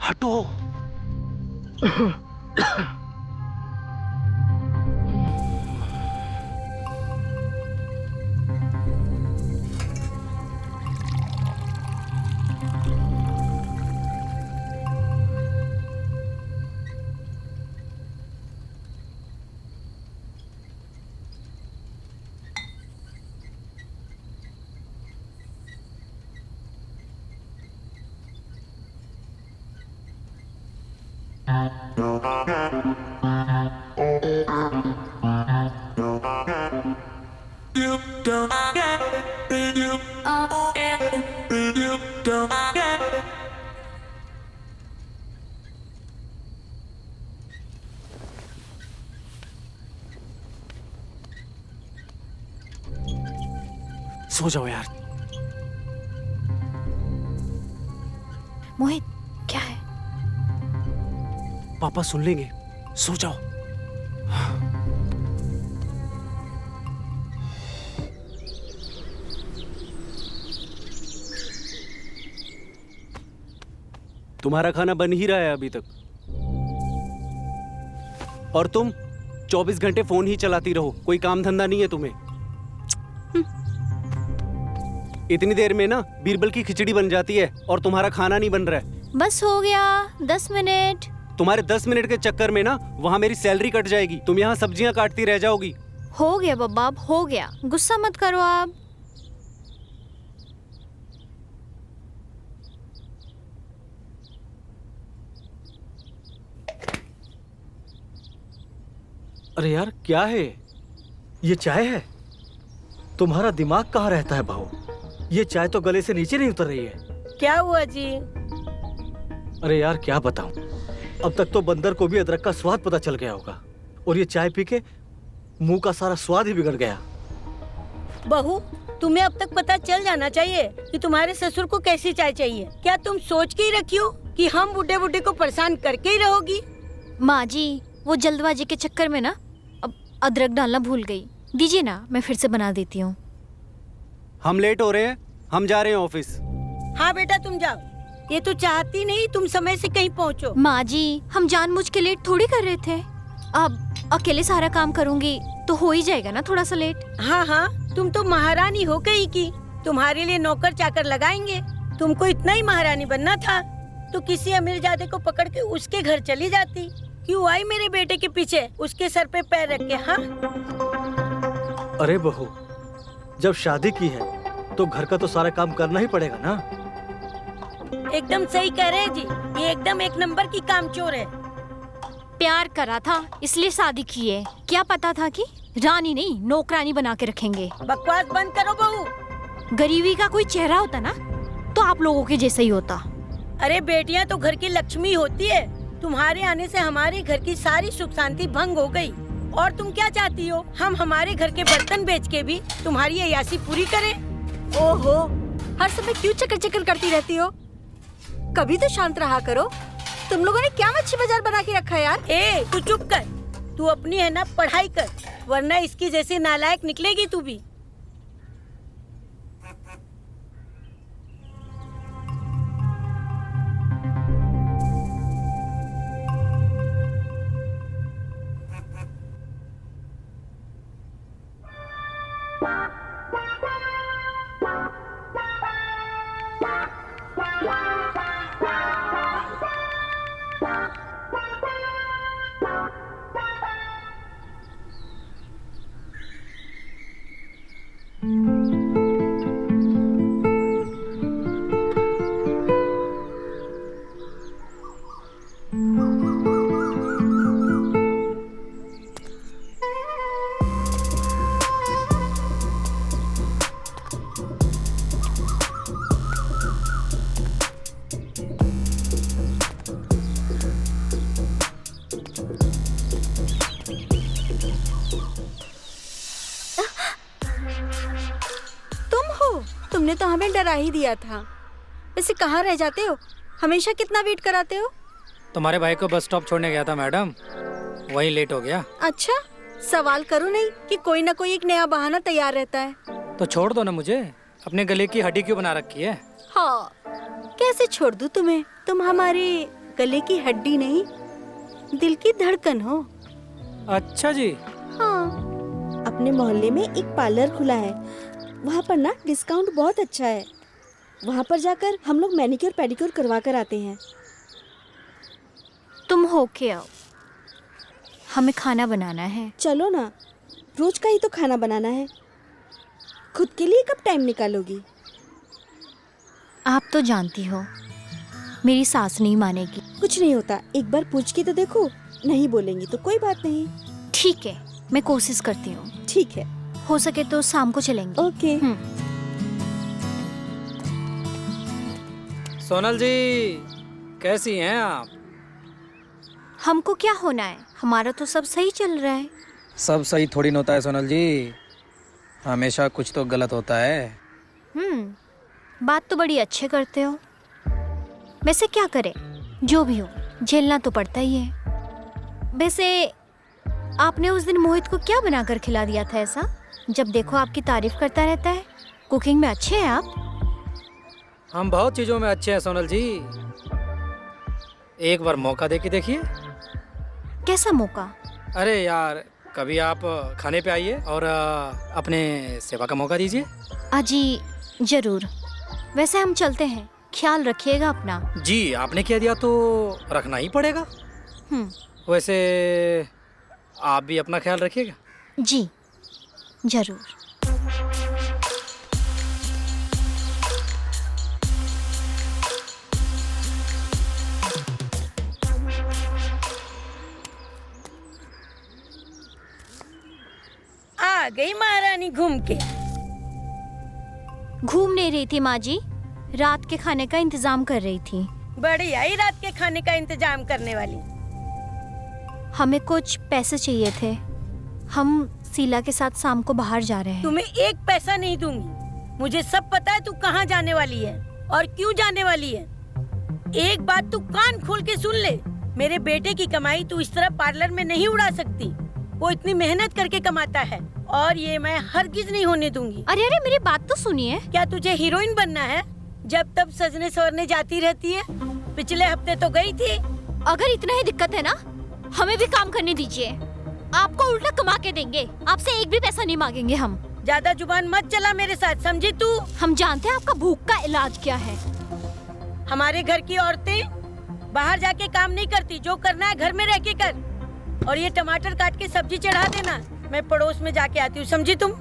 हटो। सो जाओ यार। मोहित, क्या है? पापा सुन लेंगे, सो जाओ। तुम्हारा खाना बन ही रहा है अभी तक, और तुम 24 घंटे फोन ही चलाती रहो, कोई काम धंधा नहीं है तुम्हें। इतनी देर में ना बीरबल की खिचड़ी बन जाती है और तुम्हारा खाना नहीं बन रहा है। बस हो गया, 10 मिनट। तुम्हारे 10 मिनट के चक्कर में ना वहाँ मेरी सैलरी कट जाएगी, तुम यहाँ सब्जियाँ काटती रह जाओगी। हो गया बब्बा, अब हो गया, गुस्सा मत करो आप। अरे यार क्या है ये? चाय है? तुम्हारा दिमाग कहाँ रहता है बहू? ये चाय तो गले से नीचे नहीं उतर रही है। क्या हुआ जी? अरे यार क्या बताऊं, अब तक तो बंदर को भी अदरक का स्वाद पता चल गया होगा, और ये चाय पी के मुंह का सारा स्वाद ही बिगड़ गया। बहू, तुम्हें अब तक पता चल जाना चाहिए कि तुम्हारे ससुर को कैसी चाय चाहिए। क्या तुम सोच के ही रखी हो कि हम बूढ़े बूढ़े को परेशान करके ही रहोगी? माँ जी, वो जल्दबाजी के चक्कर में ना अब अदरक डालना भूल गई। दीजिए ना, मैं फिर से बना देती हूँ। हम लेट हो रहे हैं, हम जा रहे हैं ऑफिस। हाँ बेटा तुम जाओ, ये तो चाहती नहीं तुम समय से कहीं पहुँचो। माँ जी, हम जानबूझ के लेट थोड़ी कर रहे थे। अब अकेले सारा काम करूँगी तो हो ही जाएगा ना थोड़ा सा लेट। हाँ हाँ, तुम तो महारानी हो गई की, तुम्हारे लिए नौकर चाकर लगाएंगे। तुमको इतना ही महारानी बनना था तो किसी अमीरजादे को पकड़ के उसके घर चली जाती। क्यों आई मेरे बेटे के पीछे उसके सर पे पैर रख के? हाँ अरे बहू, जब शादी की है तो घर का तो सारा काम करना ही पड़ेगा ना। एकदम सही कह रहे हैं जी, ये एकदम एक नंबर की कामचोर है। प्यार करा था इसलिए शादी की है, क्या पता था कि रानी नहीं नौकरानी बना के रखेंगे। बकवास बंद करो बहू। गरीबी का कोई चेहरा होता ना तो आप लोगों के जैसा ही होता। अरे बेटियां तो घर की लक्ष्मी होती है। तुम्हारे आने से हमारे घर की सारी सुख शांति भंग हो गई। और तुम क्या चाहती हो, हम हमारे घर के बर्तन बेच के भी तुम्हारी अय्यासी पूरी करें? ओहो, हर समय क्यों चक्कर चक्कर करती रहती हो? कभी तो शांत रहा करो। तुम लोगों ने क्या मच्छी बाजार बना के रखा है यार? ए तू चुप कर, तू अपनी है ना पढ़ाई कर, वरना इसकी जैसी नालायक निकलेगी तू भी। तुमने तो हमें डरा ही दिया था। वैसे कहाँ रह जाते हो? हमेशा कितना वेट कराते हो? तुम्हारे भाई को बस स्टॉप छोड़ने गया था मैडम, वही लेट हो गया। अच्छा, सवाल करो नहीं कि कोई ना कोई एक नया बहाना तैयार रहता है। तो छोड़ दो ना मुझे, अपने गले की हड्डी क्यों बना रखी है? हाँ, कैसे छोड़ दूं तुम्हें? तुम हमारे गले की हड्डी नहीं, दिल की धड़कन हो। अच्छा जी। हाँ। अपने मोहल्ले में एक पार्लर खुला है, वहाँ पर ना डिस्काउंट बहुत अच्छा है। वहाँ पर जाकर हम लोग मैनिक्योर पेडिक्योर करवा कर आते हैं। तुम होके आओ, हमें खाना बनाना है। चलो ना, रोज का ही तो खाना बनाना है। खुद के लिए कब टाइम निकालोगी? आप तो जानती हो मेरी सास नहीं मानेगी। कुछ नहीं होता, एक बार पूछ के तो देखो। नहीं बोलेंगी तो कोई बात नहीं। ठीक है, मैं कोशिश करती हूँ। ठीक है, हो सके तो शाम को चलेंगे। ओके। सोनल जी, कैसी हैं आप? हमको क्या होना है, हमारा तो सब सही चल रहा है। सब सही थोड़ी न होता है सोनल जी, हमेशा कुछ तो गलत होता है। बात तो बड़ी अच्छे करते हो। वैसे क्या करे, जो भी हो झेलना तो पड़ता ही है। वैसे आपने उस दिन मोहित को क्या बनाकर खिला दिया था ऐसा? जब देखो आपकी तारीफ करता रहता है। कुकिंग में अच्छे हैं आप। हम बहुत चीज़ों में अच्छे हैं सोनल जी, एक बार मौका दे के देखिए। कैसा मौका? अरे यार, कभी आप खाने पे आइए और अपने सेवा का मौका दीजिए। अजी जरूर। वैसे हम चलते हैं, ख्याल रखिएगा अपना। जी, आपने कह दिया तो रखना ही पड़ेगा। वैसे आप भी अपना ख्याल रखिएगा। जी जरूर। आ गई महारानी घूम के। घूम नहीं रही थी माँ जी, रात के खाने का इंतजाम कर रही थी। बड़ी आई रात के खाने का इंतजाम करने वाली। हमें कुछ पैसे चाहिए थे, हम शीला के साथ शाम को बाहर जा रहे हैं। तुम्हें एक पैसा नहीं दूंगी। मुझे सब पता है तू कहाँ जाने वाली है और क्यों जाने वाली है। एक बात तू कान खोल के सुन ले, मेरे बेटे की कमाई तू इस तरह पार्लर में नहीं उड़ा सकती। वो इतनी मेहनत करके कमाता है और ये मैं हरगिज नहीं होने दूंगी। अरे अरे मेरी बात तो सुनिए। क्या तुझे हीरोइन बनना है? जब तब सजने सवरने जाती रहती है। पिछले हफ्ते तो गई थी। अगर इतना ही दिक्कत है ना, हमें भी काम करने दीजिए, आपको उल्टा कमा के देंगे। आपसे एक भी पैसा नहीं मांगेंगे हम। ज्यादा जुबान मत चला मेरे साथ, समझी तू? हम जानते हैं आपका भूख का इलाज क्या है। हमारे घर की औरतें बाहर जाके काम नहीं करती, जो करना है घर में रह के कर। और ये टमाटर काट के सब्जी चढ़ा देना, मैं पड़ोस में जाके आती हूँ, समझी तुम?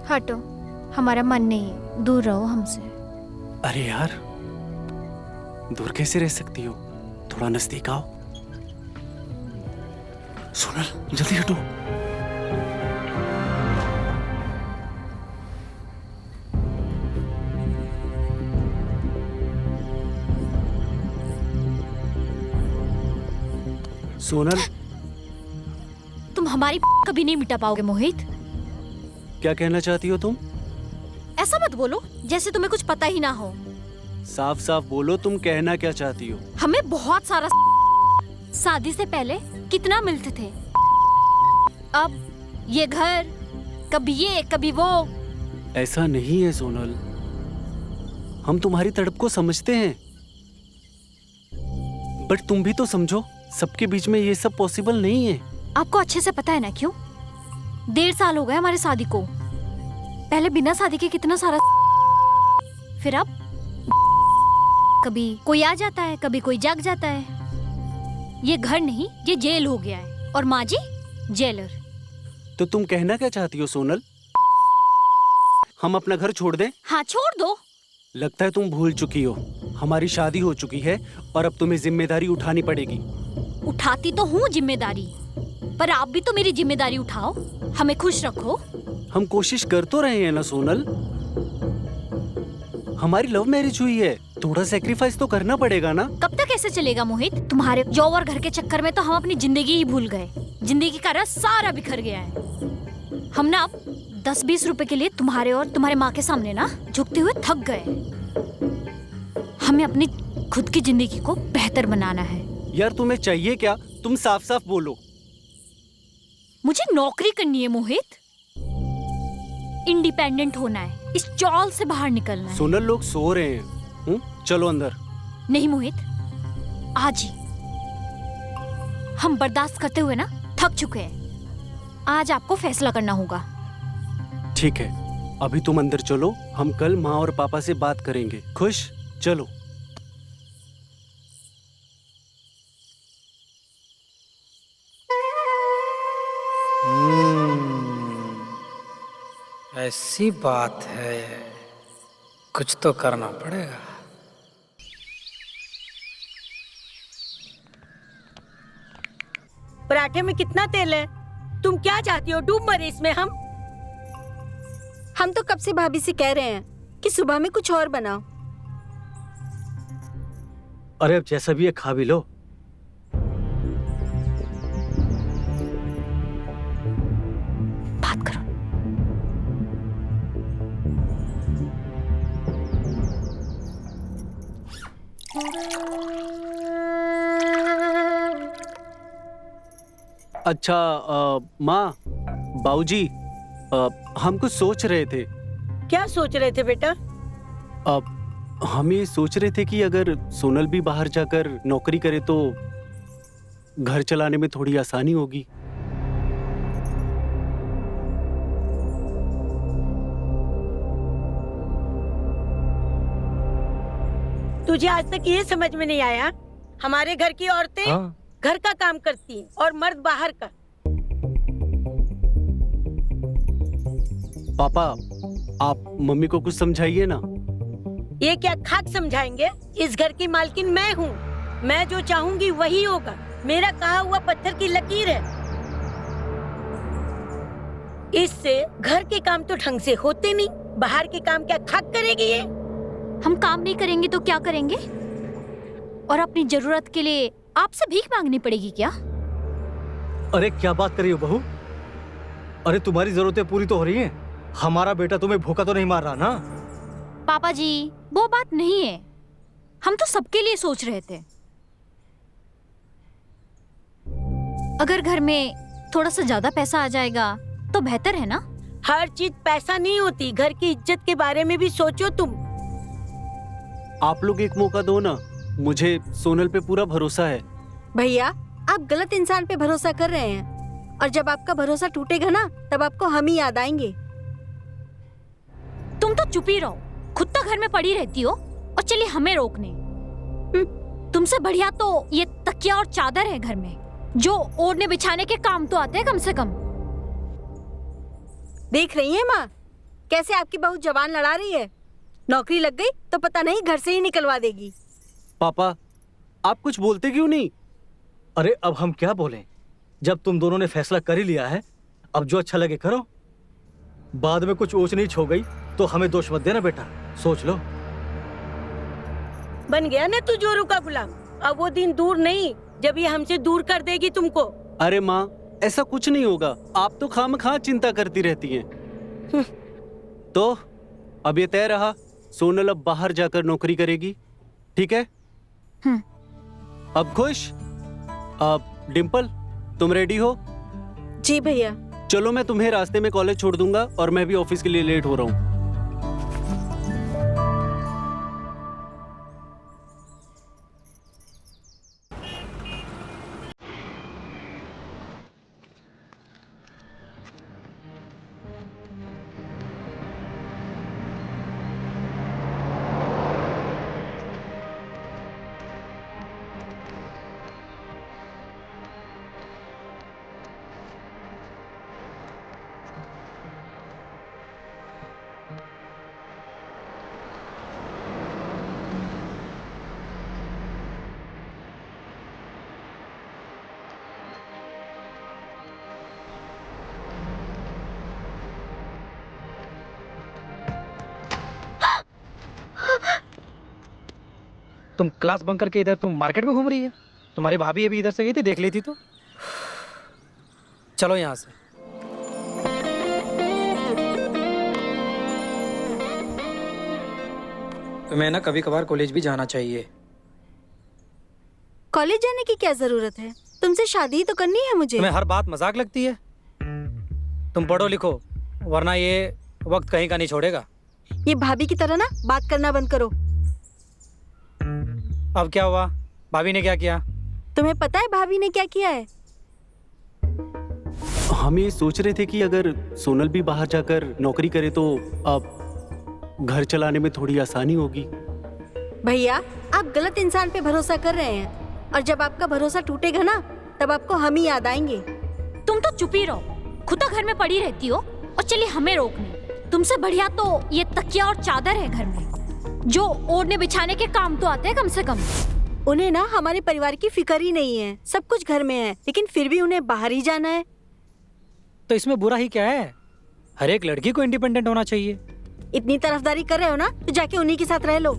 हटो, हमारा मन नहीं है, दूर रहो हमसे। अरे यार, दूर कैसे रह सकती हो? थोड़ा नजदीक आओ। सोनल जल्दी हटो। सोनल, तुम हमारी कभी नहीं मिटा पाओगे मोहित। क्या कहना चाहती हो तुम? ऐसा मत बोलो जैसे तुम्हें कुछ पता ही ना हो। साफ साफ बोलो, तुम कहना क्या चाहती हो? हमें बहुत सारा शादी से पहले कितना मिलते थे, अब ये घर, कभी ये कभी वो। ऐसा नहीं है सोनल, हम तुम्हारी तड़प को समझते हैं, बट तुम भी तो समझो, सबके बीच में ये सब पॉसिबल नहीं है। आपको अच्छे से पता है ना क्यों? 1.5 साल हो गए हमारे शादी को। पहले बिना शादी के कितना सारा, फिर अब कभी कोई आ जाता है, कभी कोई जाग जाता है। ये घर नहीं, ये जेल हो गया है। और माँ जी जेलर। तो तुम कहना क्या चाहती हो सोनल? हम अपना घर छोड़ दें? हाँ छोड़ दो। लगता है तुम भूल चुकी हो, हमारी शादी हो चुकी है और अब तुम्हें जिम्मेदारी उठानी पड़ेगी। उठाती तो हूँ जिम्मेदारी, पर आप भी तो मेरी जिम्मेदारी उठाओ, हमें खुश रखो। हम कोशिश कर तो रहे हैं ना सोनल। हमारी लव मैरिज हुई है, थोड़ा सेक्रीफाइस तो करना पड़ेगा ना। कब तक ऐसे चलेगा मोहित? तुम्हारे जॉब और घर के चक्कर में तो हम अपनी जिंदगी ही भूल गए। जिंदगी का रस सारा बिखर गया है। हम ना अब 10-20 रुपए के लिए तुम्हारे और तुम्हारे माँ के सामने ना झुकते हुए थक गए। हमें अपनी खुद की जिंदगी को बेहतर बनाना है। यार तुम्हें चाहिए क्या? तुम साफ साफ बोलो। मुझे नौकरी करनी है मोहित, इंडिपेंडेंट होना है, इस चौल से बाहर निकलना है। सोनल, लोग सो रहे हैं। चलो अंदर। नहीं मोहित, आज ही। हम बर्दाश्त करते हुए ना थक चुके हैं। आज आपको फैसला करना होगा। ठीक है, अभी तुम अंदर चलो, हम कल माँ और पापा से बात करेंगे। खुश? चलो। ऐसी बात है, कुछ तो करना पड़ेगा। पराठे में कितना तेल है? तुम क्या चाहती हो, डूब मरे इसमें हम तो कब से भाभी से कह रहे हैं कि सुबह में कुछ और बनाओ। अरे अब जैसा भी है खा भी लो। बात करो। अच्छा माँ, बाबूजी, हम कुछ सोच रहे थे। क्या सोच रहे थे बेटा? हम ये सोच रहे थे कि अगर सोनल भी बाहर जाकर नौकरी करे तो घर चलाने में थोड़ी आसानी होगी। तुझे आज तक ये समझ में नहीं आया? हमारे घर की औरतें हाँ। घर का काम करती हैं और मर्द बाहर का। पापा, आप मम्मी को कुछ समझाइए ना। ये क्या खाक समझाएंगे? इस घर की मालकिन मैं हूँ। मैं जो चाहूंगी वही होगा। मेरा कहा हुआ पत्थर की लकीर है। इससे घर के काम तो ढंग से होते नहीं, बाहर के काम क्या खाक करेगी ये? हम काम नहीं करेंगे तो क्या करेंगे? और अपनी जरूरत के लिए आपसे भीख मांगनी पड़ेगी क्या? अरे क्या बात कर रही हो बहू? अरे तुम्हारी जरूरतें पूरी तो हो रही हैं। हमारा बेटा तुम्हें भूखा तो नहीं मार रहा ना? पापा जी, वो बात नहीं है। हम तो सबके लिए सोच रहे थे। अगर घर में थोड़ा सा ज्यादा पैसा आ जाएगा तो बेहतर है ना? हर चीज पैसा नहीं होती। घर की इज्जत के बारे में भी सोचो तुम। आप लोग एक मौका दो ना, मुझे सोनल पे पूरा भरोसा है। भैया, आप गलत इंसान पे भरोसा कर रहे हैं और जब आपका भरोसा टूटेगा ना तब आपको हम ही याद आएंगे। तुम तो चुप ही रहो, खुद तो घर में पड़ी रहती हो और चलिए हमें रोकने। तुमसे बढ़िया तो ये तकिया और चादर है घर में, जो ओढ़ने बिछाने के काम तो आते हैं कम से कम। देख रही हैं माँ, कैसे आपकी बहू जवान लड़ा रही है। नौकरी लग गई तो पता नहीं घर से ही निकलवा देगी। पापा, आप कुछ बोलते क्यों नहीं? अरे अब हम क्या बोलें, जब तुम दोनों ने फैसला कर ही लिया है, अब जो अच्छा लगे करो। बाद में कुछ ऊंच नीच हो गई तो हमें दोष मत देना बेटा, सोच लो। बन गया ना तू जोरू का गुलाम। अब वो दिन दूर नहीं जब ये हमसे दूर कर देगी तुमको। अरे माँ, ऐसा कुछ नहीं होगा। आप तो खामखा चिंता करती रहती हैं। तो अब ये तय रहा, सोनल अब बाहर जाकर नौकरी करेगी, ठीक है? अब खुश? अब डिम्पल, तुम रेडी हो? जी भैया। चलो मैं तुम्हें रास्ते में कॉलेज छोड़ दूंगा और मैं भी ऑफिस के लिए लेट हो रहा हूँ। तुम क्लास बंक करके इधर तुम मार्केट में घूम रही है? तुम्हारी भाभी अभी इधर से गई थी, देख ली थी तो। चलो यहाँ से। तुम्हें ना कभी कभार कॉलेज भी जाना चाहिए। कॉलेज जाने की क्या जरूरत है? तुमसे शादी ही तो करनी है मुझे। तुम्हें हर बात मजाक लगती है? तुम पढ़ो लिखो, वरना ये वक्त कहीं का नहीं छोड़ेगा। ये भाभी की तरह ना बात करना बंद करो। अब क्या हुआ? भाभी ने क्या किया? तुम्हें पता है भाभी ने क्या किया है? हम ये सोच रहे थे कि अगर सोनल भी बाहर जाकर नौकरी करे तो अब घर चलाने में थोड़ी आसानी होगी। भैया, आप गलत इंसान पे भरोसा कर रहे हैं, और जब आपका भरोसा टूटेगा ना, तब आपको हम ही याद आएंगे। तुम तो चुप ही रहो, खुद तो घर में पड़ी रहती हो और चलिए हमें रोकने। तुमसे बढ़िया तो ये तकिया और चादर है घर में, जो ओढ़ने बिछाने के काम तो आते हैं कम से कम। उन्हें ना हमारे परिवार की फिक्र ही नहीं है, सब कुछ घर में है, लेकिन फिर भी उन्हें बाहर ही जाना है। तो इसमें बुरा ही क्या है? हर एक लड़की को इंडिपेंडेंट होना चाहिए। इतनी तरफदारी कर रहे हो ना, तो जाके उन्हीं के साथ रह लो।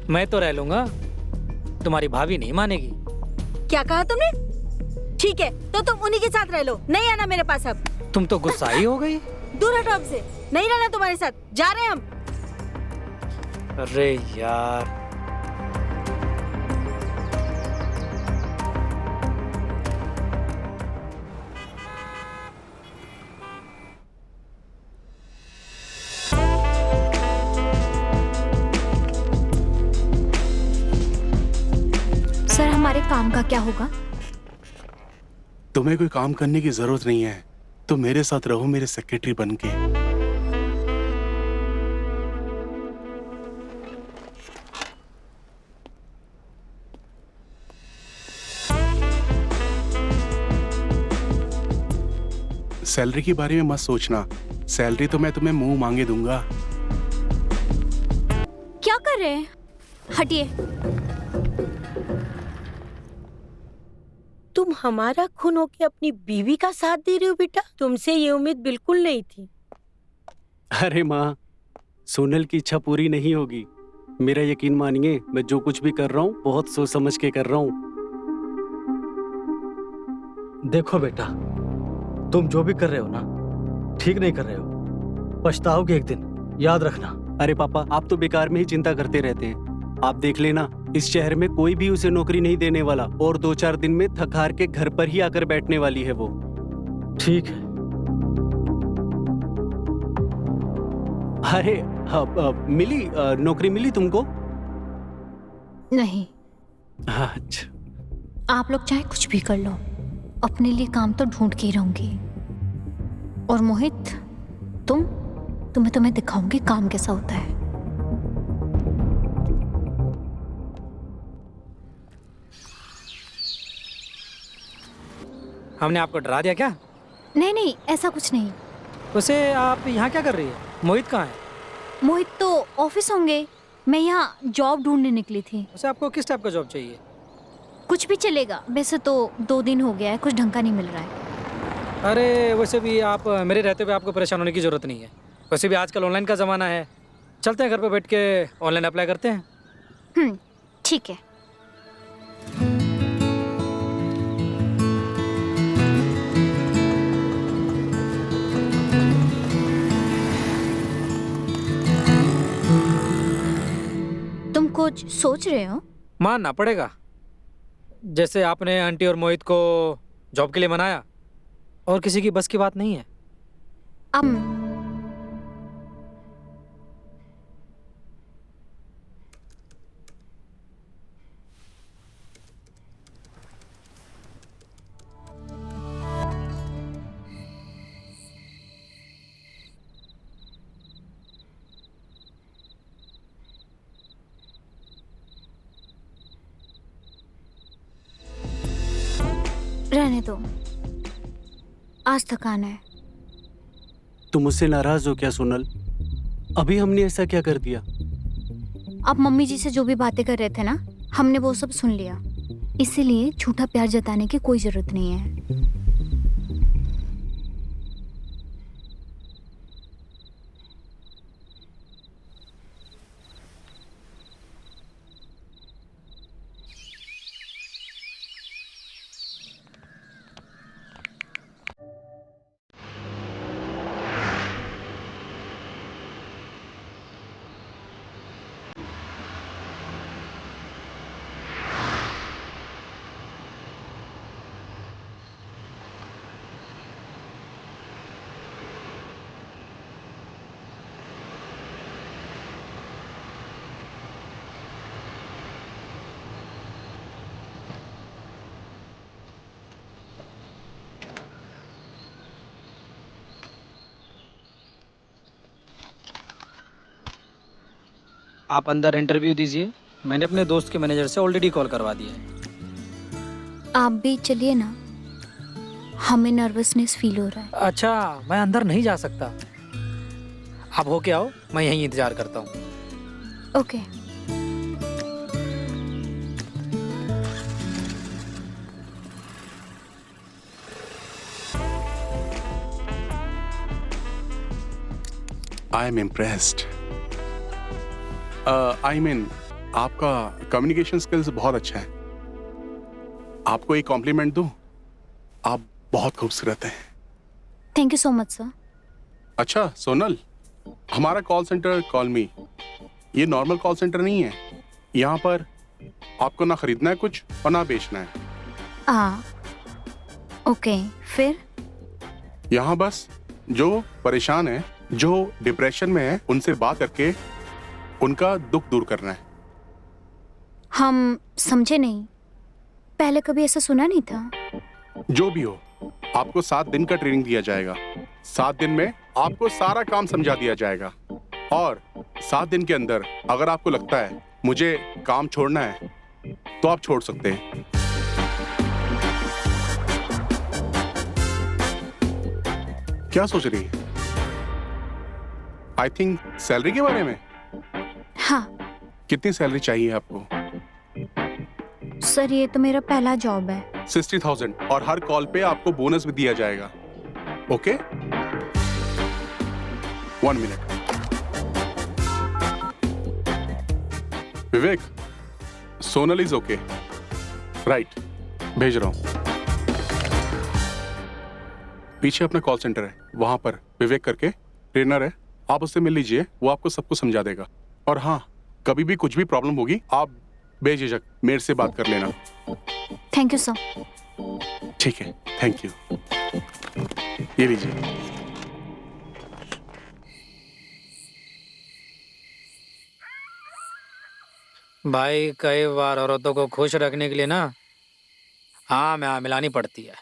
मैं तो रह लूंगा, तुम्हारी भाभी नहीं मानेगी। क्या कहा तुमने? ठीक है, तो तुम उन्हीं के साथ रह लो, नहीं आना मेरे पास अब। तुम तो गुस्सा ही हो गई। दूर हटो हमसे, नहीं रहना तुम्हारे साथ, जा रहे हैं हम। अरे यार, सर, हमारे काम का क्या होगा? तुम्हें कोई काम करने की जरूरत नहीं है, तुम मेरे साथ रहो मेरे सेक्रेटरी बनके। सैलरी के बारे में मत सोचना, सैलरी तो मैं तुम्हें मुंह मांगे दूंगा। क्या कर रहे हैं? हटिए। तुम हमारा खून होके अपनी बीवी का साथ दे रहे हो बेटा? तुमसे ये उम्मीद बिल्कुल नहीं थी। अरे माँ, सोनल की इच्छा पूरी नहीं होगी। मेरा यकीन मानिए, मैं जो कुछ भी कर रहा हूँ बहुत सोच समझ के कर रहा हूँ। देखो बेटा, तुम जो भी कर रहे हो ना, ठीक नहीं कर रहे हो, पछताओगे एक दिन, याद रखना। अरे पापा, आप तो बेकार में ही चिंता करते रहते हैं। आप देख लेना, इस शहर में कोई भी उसे नौकरी नहीं देने वाला, और 2-4 दिन में थक हार के घर पर ही आकर बैठने वाली है वो। ठीक है। अरे मिली नौकरी मिली तुमको? नहीं, अच्छा। आप लोग चाहे कुछ भी कर लो, अपने लिए काम तो ढूंढ के ही रहूंगी। और मोहित, तुम्हें दिखाऊंगी काम कैसा होता है। हमने आपको डरा दिया क्या? नहीं, ऐसा कुछ नहीं। वैसे आप यहाँ क्या कर रही है? मोहित कहाँ है? मोहित तो ऑफिस होंगे, मैं यहाँ जॉब ढूंढने निकली थी। वैसे आपको किस टाइप का जॉब चाहिए? कुछ भी चलेगा, वैसे तो 2 दिन हो गया है, कुछ ढंग का नहीं मिल रहा है। अरे वैसे भी आप मेरे रहते हुए आपको परेशान होने की जरूरत नहीं है। वैसे भी आजकल ऑनलाइन का ज़माना है, चलते हैं घर पे बैठ के ऑनलाइन अप्लाई करते हैं। ठीक है। तुम कुछ सोच रहे हो? मानना पड़ेगा, जैसे आपने आंटी और मोहित को जॉब के लिए मनाया, और किसी की बस की बात नहीं है। रहने दो, आज थकान है। तुम मुझसे नाराज हो क्या सोनल? अभी हमने ऐसा क्या कर दिया? आप मम्मी जी से जो भी बातें कर रहे थे ना, हमने वो सब सुन लिया, इसीलिए झूठा प्यार जताने की कोई जरूरत नहीं है। आप अंदर इंटरव्यू दीजिए। मैंने अपने दोस्त के मैनेजर से ऑलरेडी कॉल करवा दिया है। आप भी चलिए ना, हमें नर्वसनेस फील हो रहा है। अच्छा, मैं अंदर नहीं जा सकता। आप होके आओ, मैं यहीं इंतजार करता हूँ। Okay. I am impressed. I mean आपका कम्युनिकेशन स्किल्स बहुत अच्छा है। आपको एक कॉम्प्लीमेंट दूं, आप बहुत खूबसूरत हैं। Thank you so much sir. अच्छा सोनल, हमारा कॉल सेंटर कॉल मी ये नॉर्मल कॉल सेंटर नहीं है। यहाँ पर आपको ना खरीदना है कुछ और ना बेचना है। ओके, फिर? यहाँ बस जो परेशान है, जो डिप्रेशन में है, उनसे बात करके उनका दुख दूर करना है। हम समझे नहीं, पहले कभी ऐसा सुना नहीं था। जो भी हो, आपको 7 दिन का ट्रेनिंग दिया जाएगा। 7 दिन में आपको सारा काम समझा दिया जाएगा और 7 दिन के अंदर अगर आपको लगता है मुझे काम छोड़ना है तो आप छोड़ सकते हैं। क्या सोच रही है? आई थिंक सैलरी के बारे में। हाँ कितनी सैलरी चाहिए आपको? सर, ये तो मेरा पहला जॉब है। 60,000 और हर कॉल पे आपको बोनस भी दिया जाएगा। Okay? 1 minute. Vivek, Sonal is okay. Right, भेज रहा हूं। पीछे अपना कॉल सेंटर है, वहां पर विवेक करके ट्रेनर है, आप उससे मिल लीजिए, वो आपको सब कुछ समझा देगा। और हाँ, कभी भी कुछ भी प्रॉब्लम होगी आप बेझिझक मेरे से बात कर लेना। Thank you sir. ठीक है, थैंक यू। ये लीजिए। भाई, कई बार औरतों को खुश रखने के लिए ना हाँ में हाँ मिलानी पड़ती है।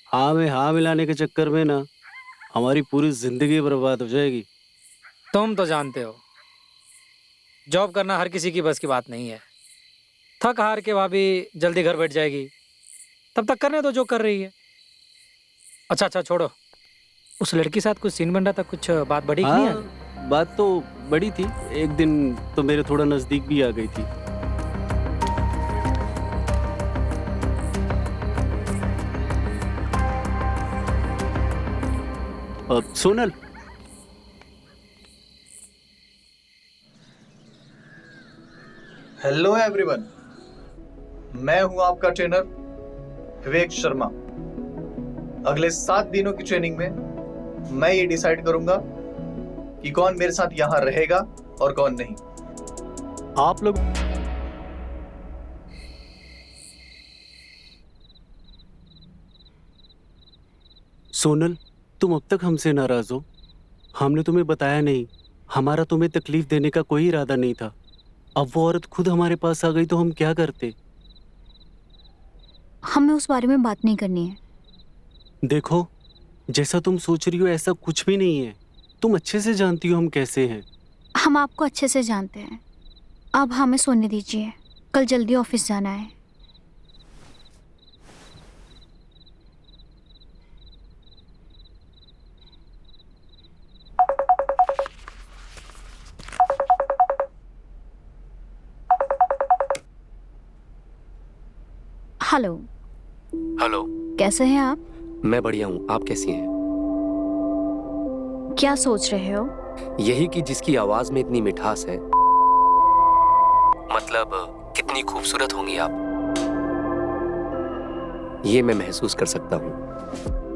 हाँ में हाँ मिलाने के चक्कर में ना हमारी पूरी जिंदगी बर्बाद हो जाएगी। तुम तो जानते हो, जॉब करना हर किसी की बस की बात नहीं है। थक हार के भाभी जल्दी घर बैठ जाएगी, तब तक करने दो जो कर रही है। अच्छा छोड़ो, उस लड़की के साथ कुछ सीन बन रहा था, कुछ बात बढ़ी कि नहीं? हाँ, बात तो बड़ी थी। एक दिन तो मेरे थोड़ा नजदीक भी आ गई थी। सोनल, हेलो एवरीवन, मैं हूं आपका ट्रेनर विवेक शर्मा। अगले 7 दिनों की ट्रेनिंग में मैं ये डिसाइड करूंगा कि कौन मेरे साथ यहां रहेगा और कौन नहीं। आप लोग सोनल, तुम अब तक हमसे नाराज हो। हमने तुम्हें बताया नहीं, हमारा तुम्हें तकलीफ देने का कोई इरादा नहीं था। अब वो औरत खुद हमारे पास आ गई तो हम क्या करते? हमें उस बारे में बात नहीं करनी है। देखो, जैसा तुम सोच रही हो ऐसा कुछ भी नहीं है। तुम अच्छे से जानती हो हम कैसे हैं। हम आपको अच्छे से जानते हैं। अब हमें सोने दीजिए, कल जल्दी ऑफिस जाना है। हेलो। हेलो। कैसे हैं आप? मैं बढ़िया हूँ, आप कैसी हैं? क्या सोच रहे हो? यही कि जिसकी आवाज में इतनी मिठास है, मतलब कितनी खूबसूरत होंगी आप, ये मैं महसूस कर सकता हूँ।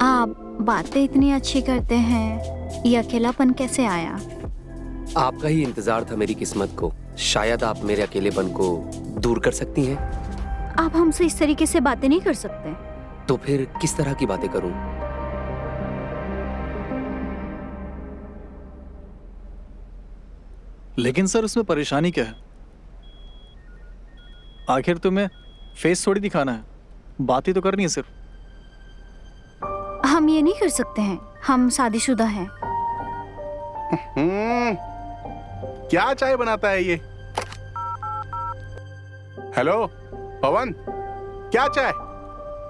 आप बातें इतनी अच्छी करते हैं, ये अकेलापन कैसे आया? आपका ही इंतजार था मेरी किस्मत को। शायद आप मेरे अकेलेपन को दूर कर सकती हैं। आप हमसे इस तरीके से बातें नहीं कर सकते। तो फिर किस तरह की बातें करूं? लेकिन सर, उसमें परेशानी क्या है? आखिर तुम्हें फेस थोड़ी दिखाना है, बात ही तो करनी है सिर्फ। हम ये नहीं कर सकते हैं, हम शादीशुदा हैं। क्या चाय बनाता है ये? हेलो पवन, क्या चाय?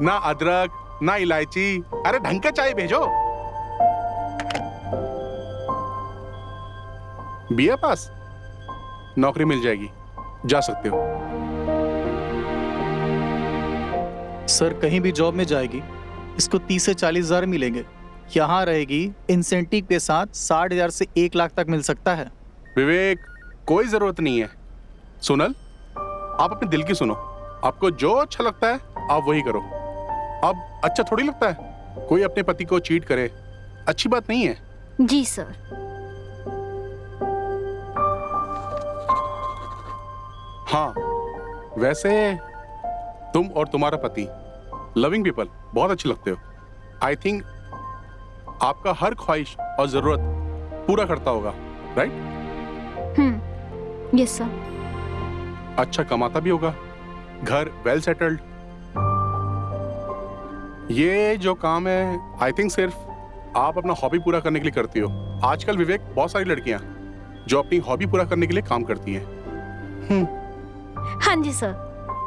ना अदरक ना इलायची, अरे ढंग का चाय भेजो। बीए पास, नौकरी मिल जाएगी, जा सकते हो। सर कहीं भी जॉब में जाएगी इसको 30 से 40 हजार मिलेंगे। यहाँ रहेगी इंसेंटिव के साथ 60,000 से 1 लाख तक मिल सकता है। विवेक, कोई जरूरत नहीं है। सोनल, आप अपने दिल की सुनो। आपको जो अच्छा लगता है आप वही करो। अब अच्छा थोड़ी लगता है कोई अपने पति को चीट करे, अच्छी बात नहीं है। जी सर। हाँ, वैसे तुम और तुम्हारा पति लविंग पीपल बहुत अच्छे लगते हो। आई थिंक आपका हर ख्वाहिश और जरूरत पूरा करता होगा, राइट? Yes sir. अच्छा कमाता भी होगा, घर वेल सेटल्ड। ये जो काम है आई थिंक सिर्फ आप अपना हॉबी पूरा करने के लिए करती हो। आजकल विवेक, बहुत सारी लड़कियां जो अपनी हॉबी पूरा करने के लिए काम करती हैं। हाँ जी सर,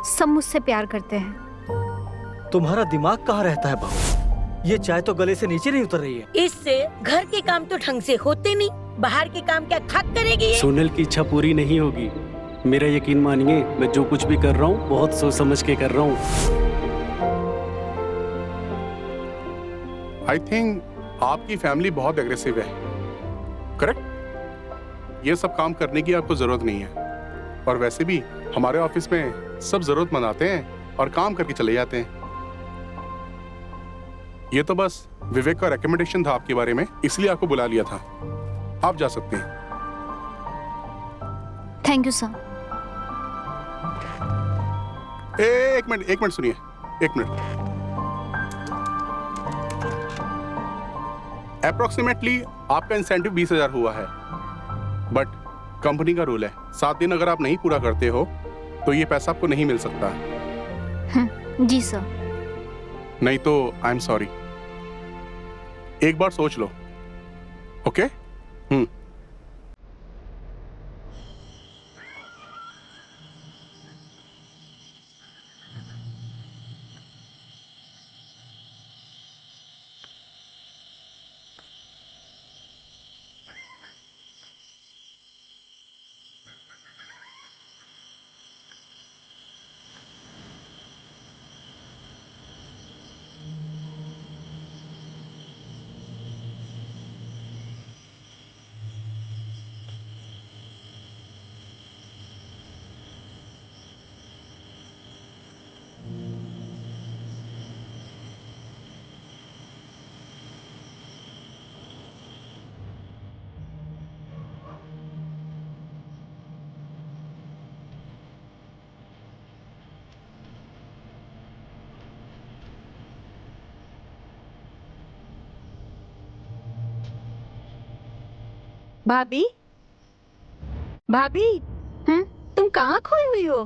सब मुझसे प्यार करते हैं। तुम्हारा दिमाग कहाँ रहता है बहू? ये चाय तो गले से नीचे नहीं उतर रही है। इससे घर के काम तो ढंग से होते नहीं, बाहर के काम क्या खाक करेगी ये? सोनल की इच्छा पूरी नहीं होगी। मेरा यकीन मानिए, मैं जो कुछ भी कर रहा हूँ बहुत सोच समझ के कर रहा हूँ। आई थिंक आपकी फैमिली बहुत एग्रेसिव है, करेक्ट? ये सब काम करने की आपको जरूरत नहीं है। और वैसे भी हमारे ऑफिस में सब जरूरतमंद आते हैं और काम करके चले जाते हैं। ये तो बस विवेक का रिकमेंडेशन था आपके बारे में, इसलिए आपको बुला लिया था। आप जा सकते हैं। Thank you sir. एक मिनट सुनिए, एक मिनट। अप्रोक्सीमेटली आपका इंसेंटिव 20,000 हुआ है, बट कंपनी का रूल है 7 दिन अगर आप नहीं पूरा करते हो तो ये पैसा आपको नहीं मिल सकता। जी सर। नहीं तो आई एम सॉरी। एक बार सोच लो, ओके? भाभी, भाभी, तुम कहाँ खोई हुई हो?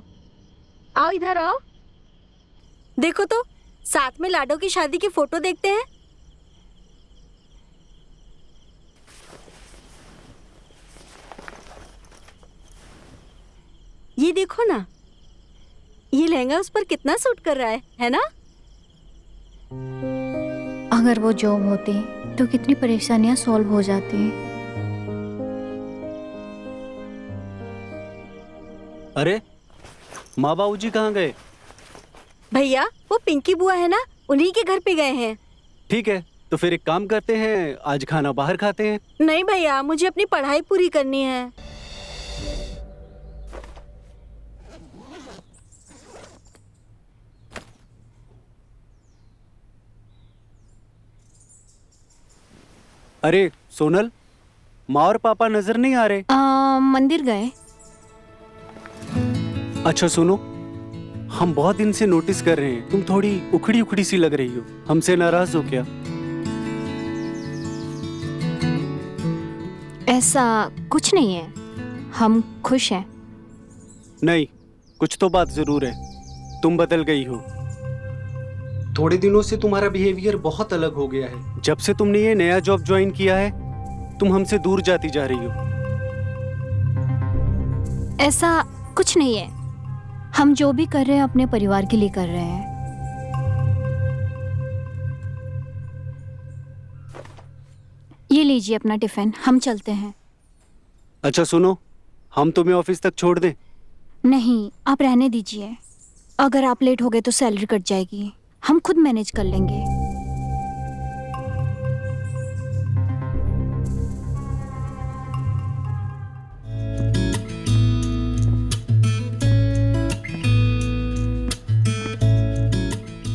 आओ इधर आओ। देखो तो, साथ में लाडो की शादी की फोटो देखते हैं। ये देखो ना, ये लहंगा उस पर कितना सूट कर रहा है ना? अगर वो जॉब होती तो कितनी परेशानियां सॉल्व हो जाती। अरे माँ बाबूजी कहाँ गए? भैया, वो पिंकी बुआ है ना, उन्हीं के घर पे गए हैं। ठीक है, तो फिर एक काम करते हैं, आज खाना बाहर खाते हैं। नहीं भैया, मुझे अपनी पढ़ाई पूरी करनी है। अरे सोनल, माँ और पापा नजर नहीं आ रहे। मंदिर गए। अच्छा सुनो, हम बहुत दिन से नोटिस कर रहे हैं तुम थोड़ी उखड़ी उखड़ी सी लग रही हो। हमसे नाराज हो क्या? ऐसा कुछ नहीं है, हम खुश हैं। नहीं, कुछ तो बात जरूर है। तुम बदल गई हो। थोड़े दिनों से तुम्हारा बिहेवियर बहुत अलग हो गया है। जब से तुमने ये नया जॉब ज्वाइन किया है तुम हमसे दूर जाती जा रही हो। ऐसा कुछ नहीं है। हम जो भी कर रहे हैं अपने परिवार के लिए कर रहे हैं। ये लीजिए अपना टिफिन, हम चलते हैं। अच्छा सुनो, हम तुम्हें ऑफिस तक छोड़ दें? नहीं, आप रहने दीजिए। अगर आप लेट हो गए तो सैलरी कट जाएगी। हम खुद मैनेज कर लेंगे।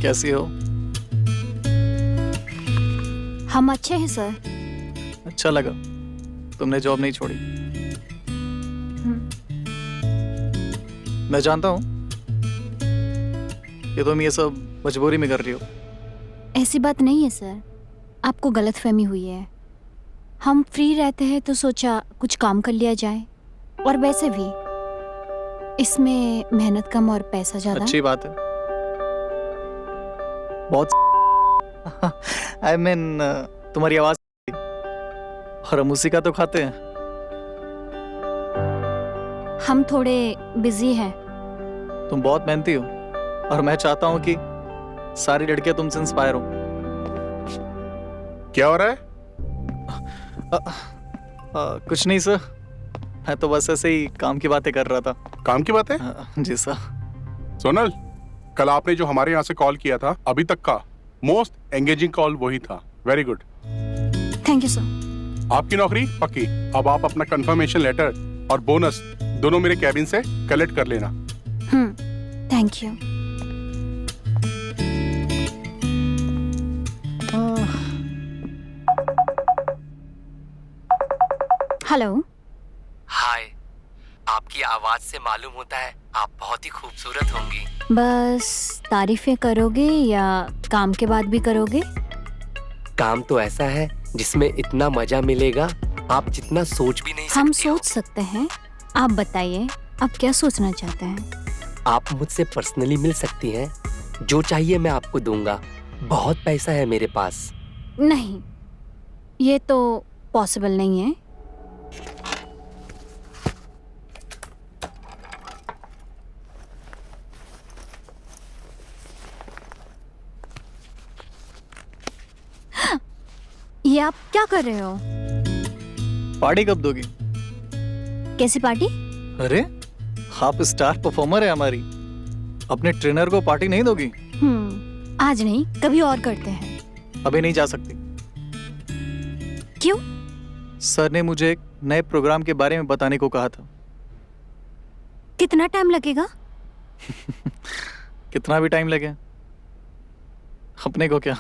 कैसी हो? हम अच्छे हैं सर। अच्छा लगा तुमने जॉब नहीं छोड़ी। मैं जानता हूँ कि तुम ये सब मजबूरी में कर रही हो। ऐसी बात नहीं है सर, आपको गलतफहमी हुई है। हम फ्री रहते हैं तो सोचा कुछ काम कर लिया जाए, और वैसे भी इसमें मेहनत कम और पैसा ज्यादा। अच्छी बात है। बहुत आई मीन तुम्हारी आवाज और हम उसी का तो खाते हैं। हम थोड़े बिजी हैं। तुम बहुत मेहनती हो और मैं चाहता हूँ कि सारी लड़कियां तुमसे इंस्पायर हो। क्या हो रहा है? कुछ नहीं सर, मैं तो बस ऐसे ही काम की बातें कर रहा था। काम की बातें? जी सर। सोनल, कल आपने जो हमारे यहाँ से कॉल किया था, अभी तक का मोस्ट एंगेजिंग कॉल वही था। Very good. Thank you sir. आपकी नौकरी पक्की। अब आप अपना कंफर्मेशन लेटर और बोनस दोनों मेरे कैबिन से कलेक्ट कर लेना। Thank you. हेलो। हाय, आपकी आवाज से मालूम होता है आप बहुत ही खूबसूरत होंगी। बस तारीफें करोगे या काम के बाद भी करोगे? काम तो ऐसा है जिसमें इतना मजा मिलेगा आप जितना सोच भी नहीं सकती हम हो। सोच सकते हैं। आप बताइए, आप क्या सोचना चाहते हैं? आप मुझसे पर्सनली मिल सकती हैं। जो चाहिए मैं आपको दूंगा। बहुत पैसा है मेरे पास। नहीं, ये तो पॉसिबल नहीं है। ये आप क्या कर रहे हो? पार्टी कब दोगी? कैसी पार्टी? अरे आप स्टार परफॉर्मर है हमारी, अपने ट्रेनर को पार्टी नहीं दोगी? आज नहीं, कभी और करते हैं। अभी नहीं जा सकती। क्यों? सर ने मुझे एक नए प्रोग्राम के बारे में बताने को कहा था। कितना टाइम लगेगा? कितना भी टाइम लगे, अपने को क्या,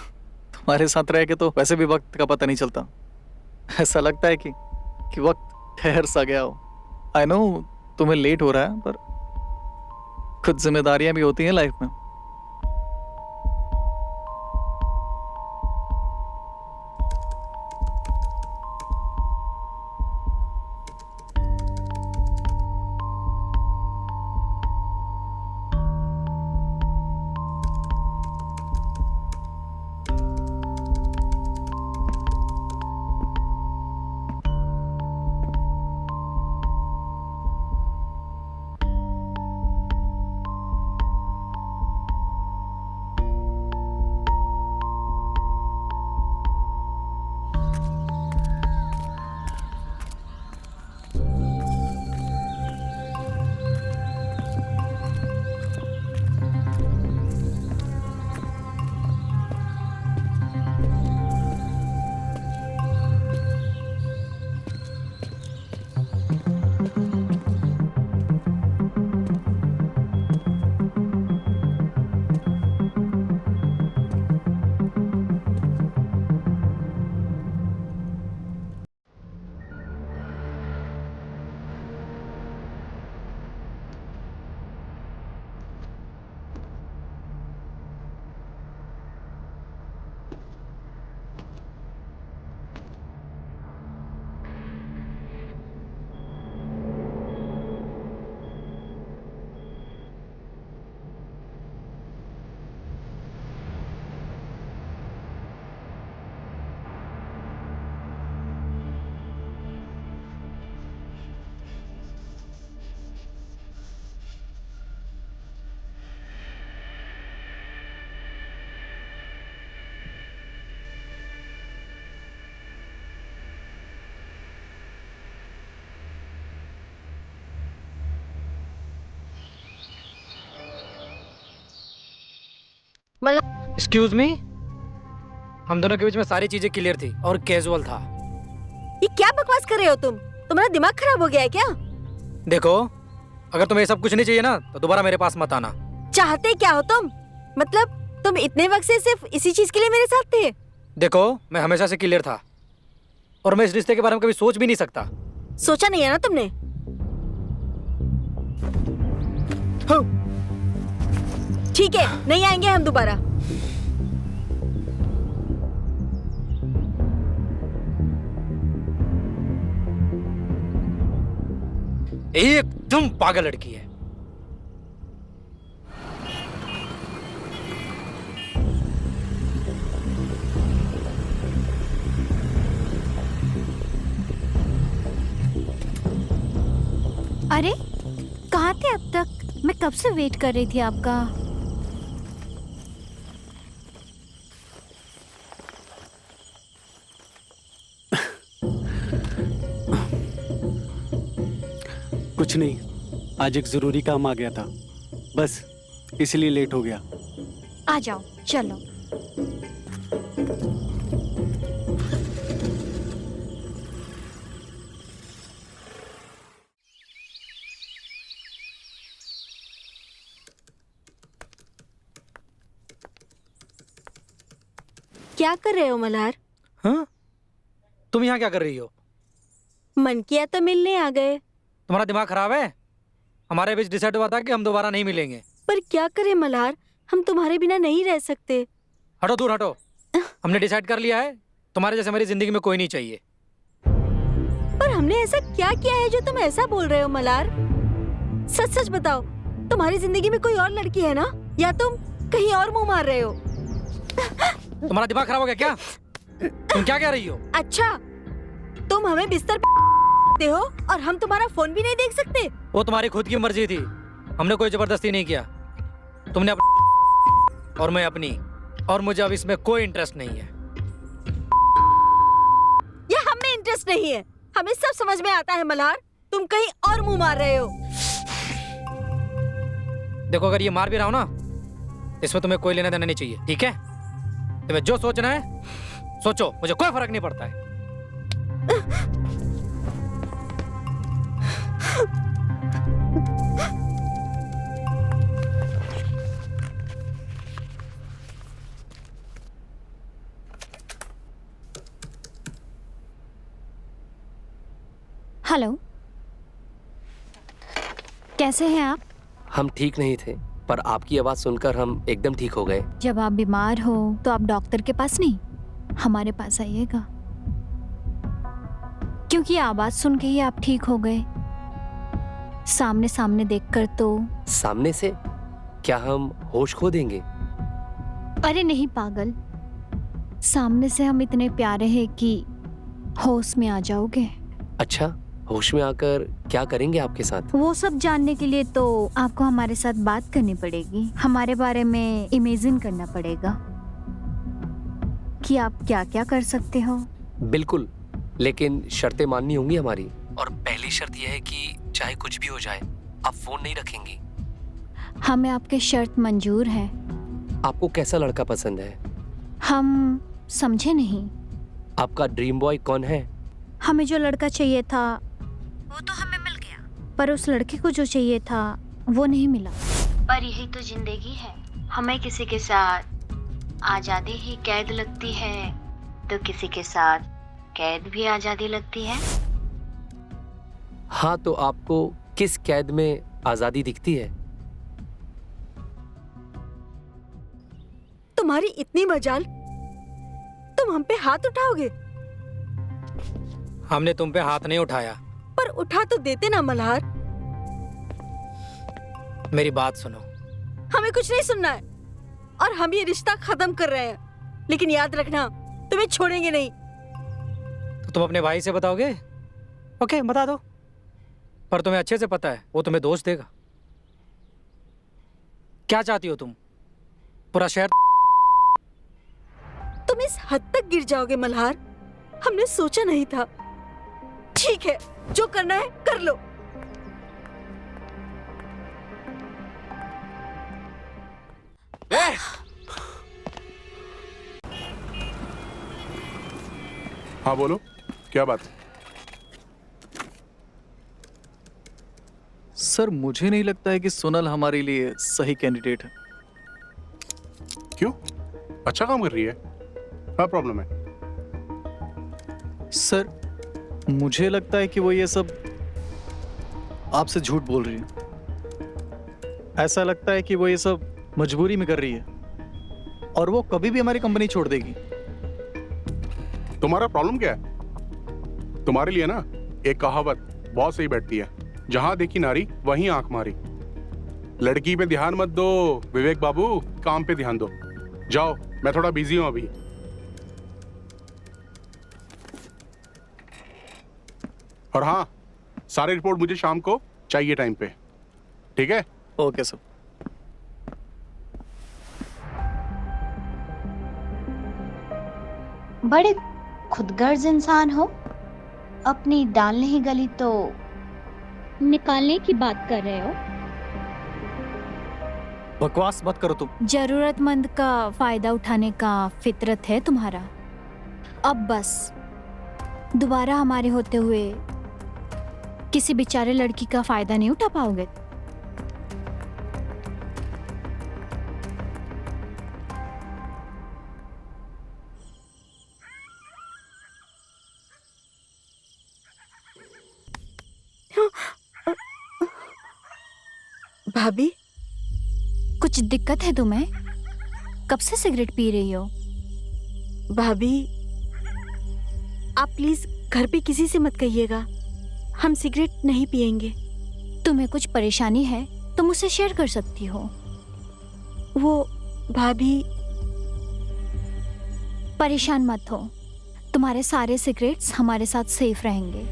तुम्हारे साथ रह के तो वैसे भी वक्त का पता नहीं चलता। ऐसा लगता है कि वक्त ठहर सा गया हो। आई नो तुम्हें लेट हो रहा है, पर कुछ जिम्मेदारियां भी होती हैं लाइफ में। एक्सक्यूज मी, हम दोनों के बीच में सारी चीजें क्लियर थी और कैजुअल था। ये क्या बकवास कर रहे हो तुम? तुम्हारा दिमाग खराब हो गया है क्या? देखो, अगर तुम्हें सब कुछ नहीं चाहिए ना तो दोबारा मेरे पास मत आना। चाहते क्या हो तुम? मतलब तुम इतने वक्त से सिर्फ इसी चीज के लिए मेरे साथ थे? देखो, मैं हमेशा से क्लियर था और मैं इस रिश्ते के बारे में कभी सोच भी नहीं सकता। सोचा नहीं है ना तुमने? ठीक है, नहीं आएंगे हम दोबारा। एकदम पागल लड़की है। अरे कहाँ थे अब तक? मैं कब से वेट कर रही थी आपका। कुछ नहीं, आज एक जरूरी काम आ गया था, बस इसलिए लेट हो गया। आ जाओ, चलो। क्या कर रहे हो मल्हार? हाँ? तुम यहाँ क्या कर रही हो? मन किया तो मिलने आ गए। तुम्हारा दिमाग खराब है? हमारे बीच डिसाइड हुआ था कि हम दोबारा नहीं मिलेंगे। पर क्या करें मल्हार, हम तुम्हारे बिना नहीं रह सकते। हटो, दूर हटो। हमने डिसाइड कर लिया है, तुम्हारे जैसे मेरी जिंदगी में कोई नहीं चाहिए। पर हमने ऐसा क्या किया है जो तुम ऐसा बोल रहे हो मल्हार? सच सच बताओ, तुम्हारी जिंदगी में कोई और लड़की है ना, या तुम कहीं और मुंह मार रहे हो? तुम्हारा दिमाग खराब हो गया क्या? तुम क्या कह रही हो? अच्छा, तुम हमें बिस्तर पे हो और हम तुम्हारा फोन भी नहीं देख सकते? वो तुम्हारी खुद की मर्जी थी, हमने कोई जबरदस्ती नहीं किया। तुमने अपनी और मैं अपनी, और मुझे अब इसमें कोई इंटरेस्ट नहीं है। ये हमें इंटरेस्ट नहीं है, हमें सब समझ में आता है मल्हार, तुम कहीं और मुंह मार रहे हो। देखो, अगर ये मार भी रहा हो ना, इसमें तुम्हें कोई लेना देना नहीं चाहिए, ठीक है? तुम्हें जो सोचना है सोचो, मुझे कोई फर्क नहीं पड़ता है। हेलो, कैसे हैं आप? हम ठीक नहीं थे, पर आपकी आवाज़ सुनकर हम एकदम ठीक हो गए। जब आप बीमार हो तो आप डॉक्टर के पास नहीं, हमारे पास आइएगा, क्योंकि आवाज सुन के ही आप ठीक हो गए। सामने सामने देखकर तो। सामने से? क्या हम होश खो देंगे? अरे नहीं पागल, सामने से हम इतने प्यारे हैं कि होश में आ जाओगे। अच्छा, होश में आकर क्या करेंगे आपके साथ? वो सब जानने के लिए तो आपको हमारे साथ बात करनी पड़ेगी, हमारे बारे में इमेजिन करना पड़ेगा कि आप क्या क्या कर सकते हो। बिल्कुल, लेकिन शर्तें माननी होंगी हमारी। और पहली शर्त यह है कि चाहे कुछ भी हो जाए, आप फोन नहीं रखेंगी। हमें आपके शर्त मंजूर है। आपको कैसा लड़का पसंद है? हम समझे नहीं। आपका ड्रीम बॉय कौन है? हमें जो लड़का चाहिए था वो तो हमें मिल गया, पर उस लड़के को जो चाहिए था वो नहीं मिला। पर यही तो जिंदगी है, हमें किसी के साथ आजादी ही कैद लगती है तो किसी के साथ कैद भी आजादी लगती है। हाँ, तो आपको किस कैद में आजादी दिखती है? तुम्हारी इतनी मजाल, तुम हम पे हाथ उठाओगे? हमने तुम पे हाथ नहीं उठाया। पर उठा तो देते ना मल्हार। मेरी बात सुनो। हमें कुछ नहीं सुनना है, और हम ये रिश्ता खत्म कर रहे हैं, लेकिन याद रखना तुम्हें छोड़ेंगे नहीं। तो तुम अपने भाई से बताओगे? ओके, बता दो, पर तुम्हें अच्छे से पता है वो तुम्हें दोष देगा। क्या चाहती हो तुम? पूरा शहर? तुम इस हद तक गिर जाओगे मल्हार, हमने सोचा नहीं था। ठीक है, जो करना है कर लो। हाँ बोलो, क्या बात है? सर मुझे नहीं लगता है कि सोनल हमारे लिए सही कैंडिडेट है। क्यों? अच्छा काम कर रही है, क्या प्रॉब्लम है? सर मुझे लगता है कि वो ये सब आपसे झूठ बोल रही है। ऐसा लगता है कि वो ये सब मजबूरी में कर रही है और वो कभी भी हमारी कंपनी छोड़ देगी। तुम्हारा प्रॉब्लम क्या है? तुम्हारे लिए ना एक कहावत बहुत सही बैठती है, जहां देखी नारी वहीं आंख मारी। लड़की पे ध्यान मत दो विवेक बाबू, काम पे ध्यान दो। जाओ, मैं थोड़ा बिजी हूं अभी। और हाँ, सारी रिपोर्ट मुझे शाम को चाहिए टाइम पे, ठीक है? Okay sir. बड़े खुदगर्ज इंसान हो, अपनी दाल नहीं गली तो निकालने की बात कर रहे हो। बकवास मत करो तुम। जरूरतमंद का फायदा उठाने का फितरत है तुम्हारा। अब बस दोबारा हमारे होते हुए किसी बेचारे लड़की का फायदा नहीं उठा पाओगे। भाभी, कुछ दिक्कत है तुम्हें? कब से सिगरेट पी रही हो? भाभी आप प्लीज घर पे किसी से मत कहिएगा, हम सिगरेट नहीं पिएंगे। तुम्हें कुछ परेशानी है तो मुझसे शेयर कर सकती हो। वो भाभी, परेशान मत हो, तुम्हारे सारे सिगरेट्स हमारे साथ सेफ रहेंगे।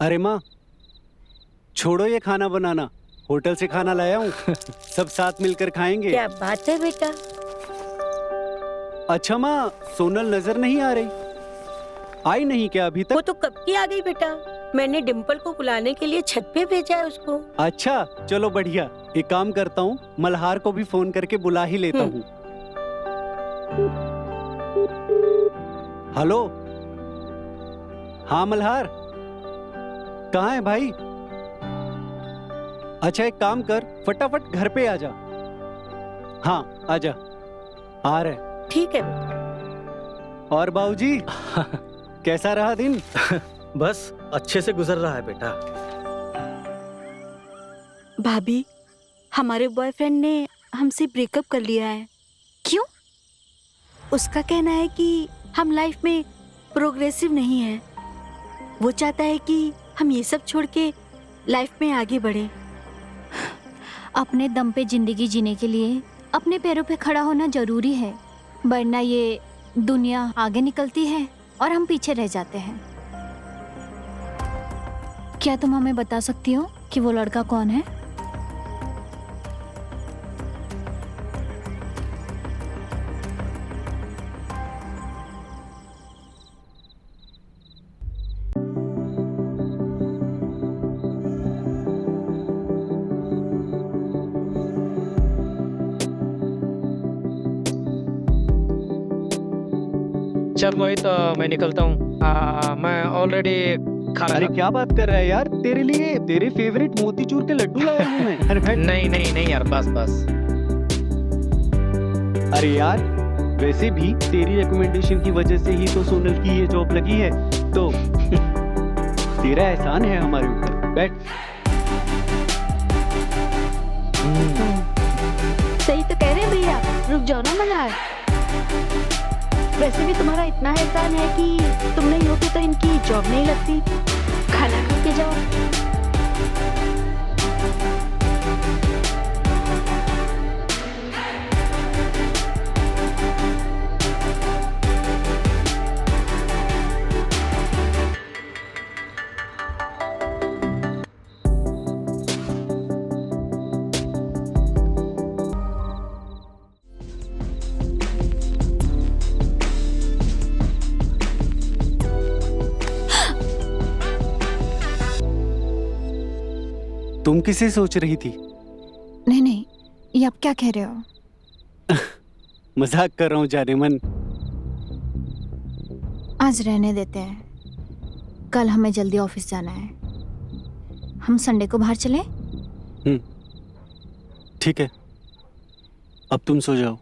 अरे माँ, छोड़ो ये खाना बनाना, होटल से खाना लाया हूँ। सब साथ मिलकर खाएंगे। क्या बात है बेटा? अच्छा माँ, सोनल नजर नहीं आ रही? आई नहीं क्या अभी वो तक? तो कब की आ गई बेटा, मैंने डिम्पल को बुलाने के लिए छत पे भेजा है उसको। अच्छा चलो बढ़िया, एक काम करता हूँ, मल्हार को भी फोन करके बुला ही लेता हूँ। हेलो, हाँ मल्हार, कहाँ है भाई? अच्छा एक काम कर, फटाफट घर पे आ जा। हाँ आजा, आ रहे। ठीक है बेटा। और बाबूजी, कैसा रहा दिन? बस अच्छे से गुजर रहा है बेटा। भाभी हमारे बॉयफ्रेंड ने हमसे ब्रेकअप कर लिया है। क्यों? उसका कहना है कि हम लाइफ में प्रोग्रेसिव नहीं है। वो चाहता है कि हम ये सब छोड़ के लाइफ में आगे बढ़े। अपने दम पे जिंदगी जीने के लिए अपने पैरों पे खड़ा होना जरूरी है, वरना ये दुनिया आगे निकलती है और हम पीछे रह जाते हैं। क्या तुम हमें बता सकती हो कि वो लड़का कौन है? चल मोहित, मैं निकलता हूँ। मैं ऑलरेडी खाना अरे क्या बात कर रहा है यार, तेरे लिए तेरे फेवरेट मोतीचूर के लड्डू लाया हूँ मैं। अरे बैठ। नहीं यार, बस बस। अरे यार, वैसे भी तेरी रिकमेंडेशन की वजह से ही तो सोनल की ये जॉब लगी है, तो तेरा एहसान है हमारे ऊपर। बैठ। सही तो कह रहे हैं भैया, रुक जाओ ना मल्हार। वैसे भी तुम्हारा इतना एहसान है कि तुम नहीं होते तो इनकी जॉब नहीं लगती। खाना खा के जाओ। तुम किसे सोच रही थी? नहीं, ये आप क्या कह रहे हो? मजाक कर रहा हूँ जाने मन। आज रहने देते हैं, कल हमें जल्दी ऑफिस जाना है। हम संडे को बाहर चलें? ठीक है, अब तुम सो जाओ।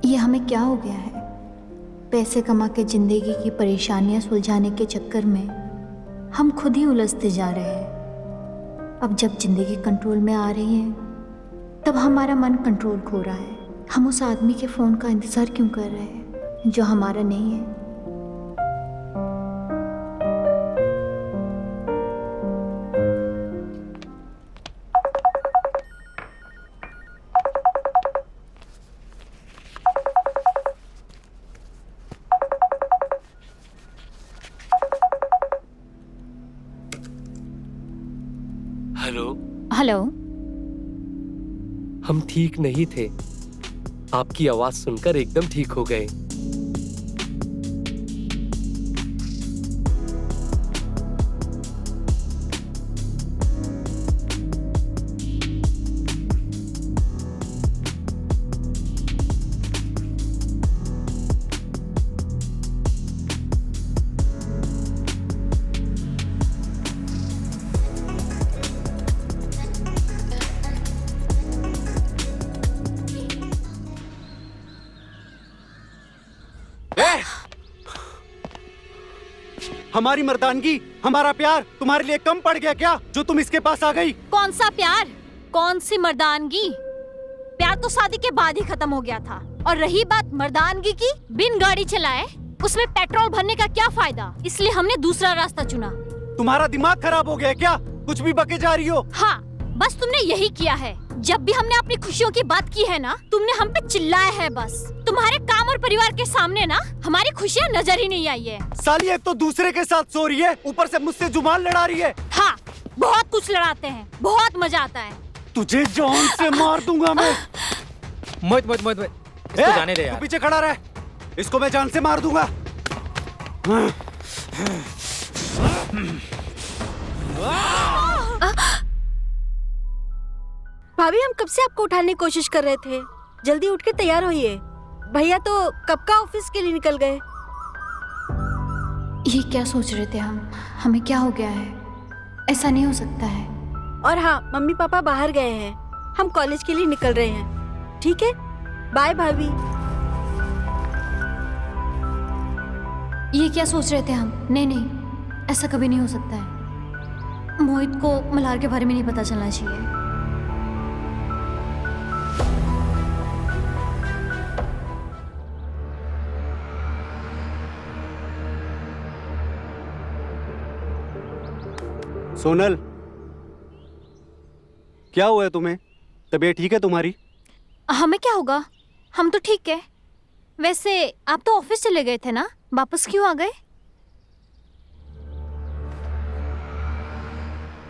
ये हमें क्या हो गया है? पैसे कमा के जिंदगी की परेशानियां सुलझाने के चक्कर में हम खुद ही उलझते जा रहे हैं। अब जब जिंदगी कंट्रोल में आ रही है तब हमारा मन कंट्रोल खो रहा है। हम उस आदमी के फ़ोन का इंतज़ार क्यों कर रहे हैं जो हमारा नहीं है? हेलो। हेलो। हम ठीक नहीं थे, आपकी आवाज सुनकर एकदम ठीक हो गए। हमारी मर्दानगी, हमारा प्यार तुम्हारे लिए कम पड़ गया क्या जो तुम इसके पास आ गई? कौन सा प्यार, कौन सी मर्दानगी? प्यार तो शादी के बाद ही खत्म हो गया था। और रही बात मर्दानगी की, बिन गाड़ी चलाए उसमें पेट्रोल भरने का क्या फायदा? इसलिए हमने दूसरा रास्ता चुना। तुम्हारा दिमाग खराब हो गया क्या? कुछ भी बके जा रही हो। हाँ, बस तुमने यही किया है। जब भी हमने अपनी खुशियों की बात की है ना, तुमने हम पे चिल्लाया है। बस तुम्हारे काम और परिवार के सामने ना हमारी खुशियाँ नजर ही नहीं आई है। साली एक तो दूसरे के साथ सो रही है, ऊपर से मुझसे जुबान लड़ा रही है। हाँ, बहुत कुछ लड़ाते हैं, बहुत मजा आता है। तुझे जान से मार दूंगा मैं। मोहित मोहित मोहित इसको जाने दे तू यार। पीछे खड़ा रहे, इसको मैं जान से मार दूंगा। भाभी, हम कब से आपको उठाने की कोशिश कर रहे थे। जल्दी उठ के तैयार होइए, भैया तो कब का ऑफिस के लिए निकल गए। ये क्या सोच रहे थे हम? हमें क्या हो गया है? ऐसा नहीं हो सकता है। और हाँ, मम्मी पापा बाहर गए हैं, हम कॉलेज के लिए निकल रहे हैं। ठीक है, बाय भाभी। ये क्या सोच रहे थे हम? नहीं नहीं, ऐसा कभी नहीं हो सकता है। मोहित को मल्हार के बारे में नहीं पता चलना चाहिए। सोनल, क्या हुआ है तुम्हें? तबीयत ठीक है तुम्हारी? हमें क्या होगा, हम तो ठीक है। वैसे आप तो ऑफिस चले गए थे ना, वापस क्यों आ गए?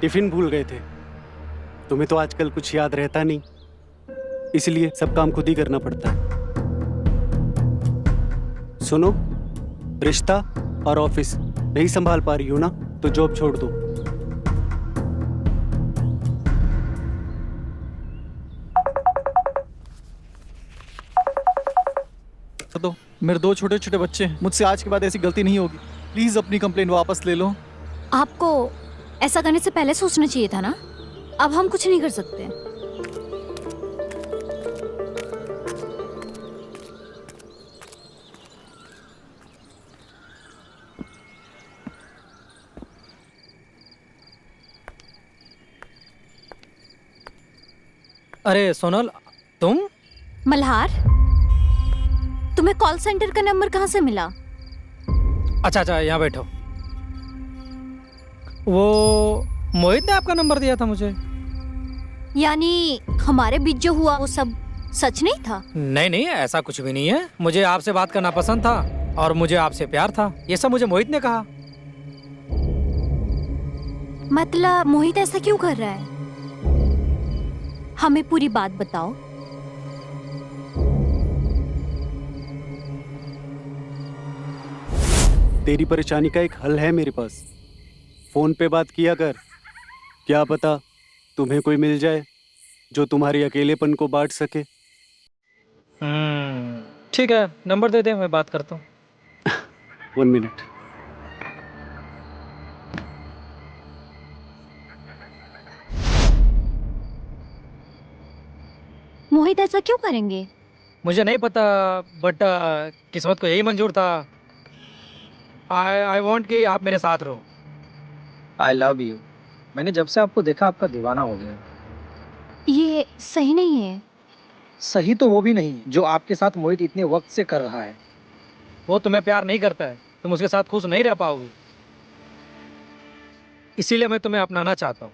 टिफिन भूल गए थे। तुम्हें तो आजकल कुछ याद रहता नहीं, इसलिए सब काम खुद ही करना पड़ता है। सुनो, रिश्ता और ऑफिस नहीं संभाल पा रही हो ना, तो जॉब छोड़ दो। तो मेरे 2 छोटे छोटे बच्चे हैं, मुझसे आज के बाद ऐसी गलती नहीं होगी। प्लीज अपनी कंप्लेंट वापस ले लो। आपको ऐसा करने से पहले सोचना चाहिए था ना। अब हम कुछ नहीं कर सकते। अरे सोनल, तुम? मल्हार, तुम्हें कॉल सेंटर का नंबर कहाँ से मिला? अच्छा अच्छा, यहाँ बैठो। वो मोहित ने आपका नंबर दिया था मुझे। यानी हमारे बीच जो हुआ वो सब सच नहीं था? नहीं नहीं, ऐसा कुछ भी नहीं है। मुझे आपसे बात करना पसंद था और मुझे आपसे प्यार था, ये सब मुझे मोहित ने कहा। मतलब मोहित ऐसा क्यों कर रहा है? हमें पूरी बात बताओ। तेरी परेशानी का एक हल है मेरे पास। फोन पे बात किया कर, क्या पता तुम्हें कोई मिल जाए जो तुम्हारी अकेलेपन को बांट सके। ठीक है, नंबर दे दे, मैं बात करता हूँ। 1 मिनट। मोहित ऐसा क्यों करेंगे? मुझे नहीं पता, बट किस्मत को यही मंजूर था। आई वांट कि आप मेरे साथ रहो। I love you. मैंने जब से आपको देखा आपका दीवाना हो गया। ये सही नहीं है। सही तो वो भी नहीं है जो आपके साथ मोहित इतने वक्त से कर रहा है। वो तुम्हें प्यार नहीं करता है, तुम उसके साथ खुश नहीं रह पाओगे, इसीलिए मैं तुम्हें अपनाना चाहता हूँ।